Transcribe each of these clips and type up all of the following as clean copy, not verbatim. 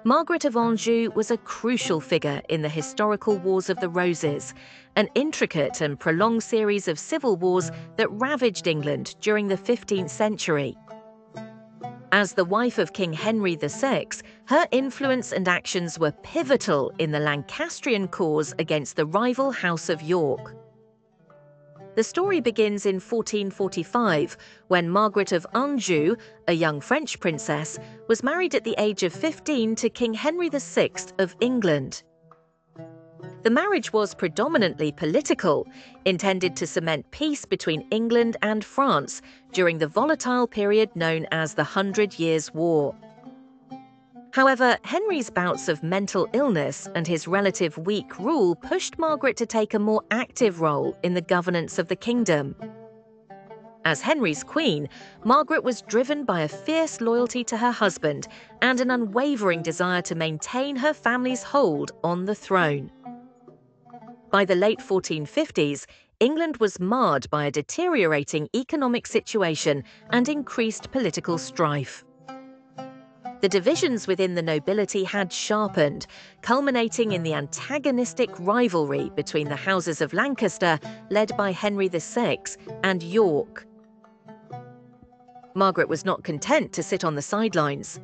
Margaret of Anjou was a crucial figure in the historical Wars of the Roses, an intricate and prolonged series of civil wars that ravaged England during the 15th century. As the wife of King Henry VI, her influence and actions were pivotal in the Lancastrian cause against the rival House of York. The story begins in 1445, when Margaret of Anjou, a young French princess, was married at the age of 15 to King Henry VI of England. The marriage was predominantly political, intended to cement peace between England and France during the volatile period known as the 100 Years' War. However, Henry's bouts of mental illness and his relative weak rule pushed Margaret to take a more active role in the governance of the kingdom. As Henry's queen, Margaret was driven by a fierce loyalty to her husband and an unwavering desire to maintain her family's hold on the throne. By the late 1450s, England was marred by a deteriorating economic situation and increased political strife. The divisions within the nobility had sharpened, culminating in the antagonistic rivalry between the houses of Lancaster, led by Henry VI, and York. Margaret was not content to sit on the sidelines.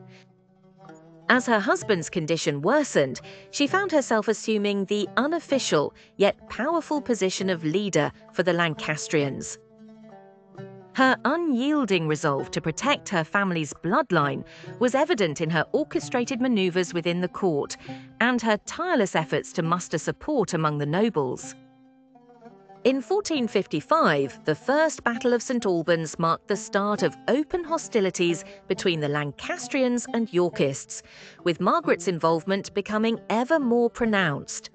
As her husband's condition worsened, she found herself assuming the unofficial yet powerful position of leader for the Lancastrians. Her unyielding resolve to protect her family's bloodline was evident in her orchestrated maneuvers within the court and her tireless efforts to muster support among the nobles. In 1455, the First Battle of St Albans marked the start of open hostilities between the Lancastrians and Yorkists, with Margaret's involvement becoming ever more pronounced.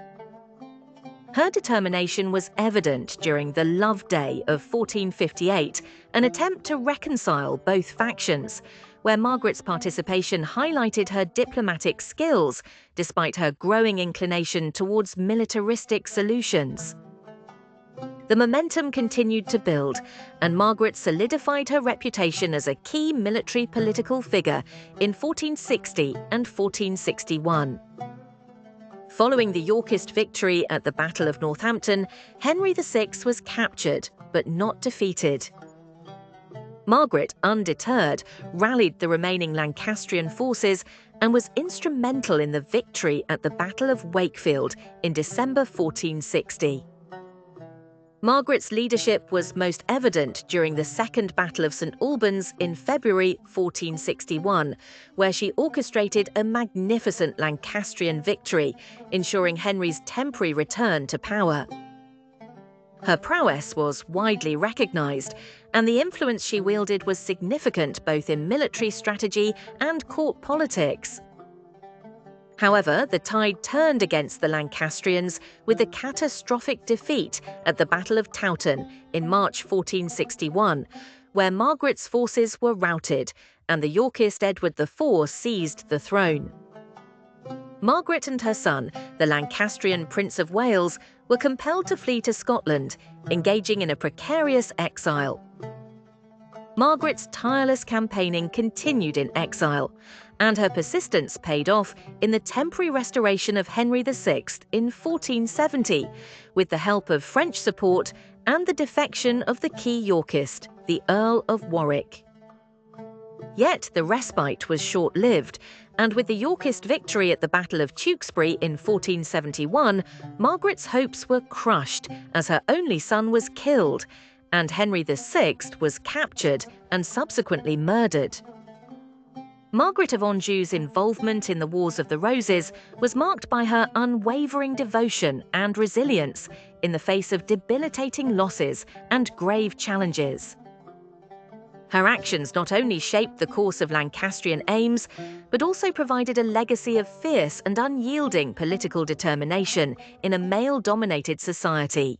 Her determination was evident during the Love Day of 1458, an attempt to reconcile both factions, where Margaret's participation highlighted her diplomatic skills despite her growing inclination towards militaristic solutions. The momentum continued to build, and Margaret solidified her reputation as a key military political figure in 1460 and 1461. Following the Yorkist victory at the Battle of Northampton, Henry VI was captured, but not defeated. Margaret, undeterred, rallied the remaining Lancastrian forces and was instrumental in the victory at the Battle of Wakefield in December 1460. Margaret's leadership was most evident during the Second Battle of St Albans in February 1461, where she orchestrated a magnificent Lancastrian victory, ensuring Henry's temporary return to power. Her prowess was widely recognised, and the influence she wielded was significant both in military strategy and court politics. However, the tide turned against the Lancastrians with a catastrophic defeat at the Battle of Towton in March 1461, where Margaret's forces were routed and the Yorkist Edward IV seized the throne. Margaret and her son, the Lancastrian Prince of Wales, were compelled to flee to Scotland, engaging in a precarious exile. Margaret's tireless campaigning continued in exile, and her persistence paid off in the temporary restoration of Henry VI in 1470, with the help of French support and the defection of the key Yorkist, the Earl of Warwick. Yet the respite was short-lived, and with the Yorkist victory at the Battle of Tewkesbury in 1471, Margaret's hopes were crushed as her only son was killed, and Henry VI was captured and subsequently murdered. Margaret of Anjou's involvement in the Wars of the Roses was marked by her unwavering devotion and resilience in the face of debilitating losses and grave challenges. Her actions not only shaped the course of Lancastrian aims, but also provided a legacy of fierce and unyielding political determination in a male-dominated society.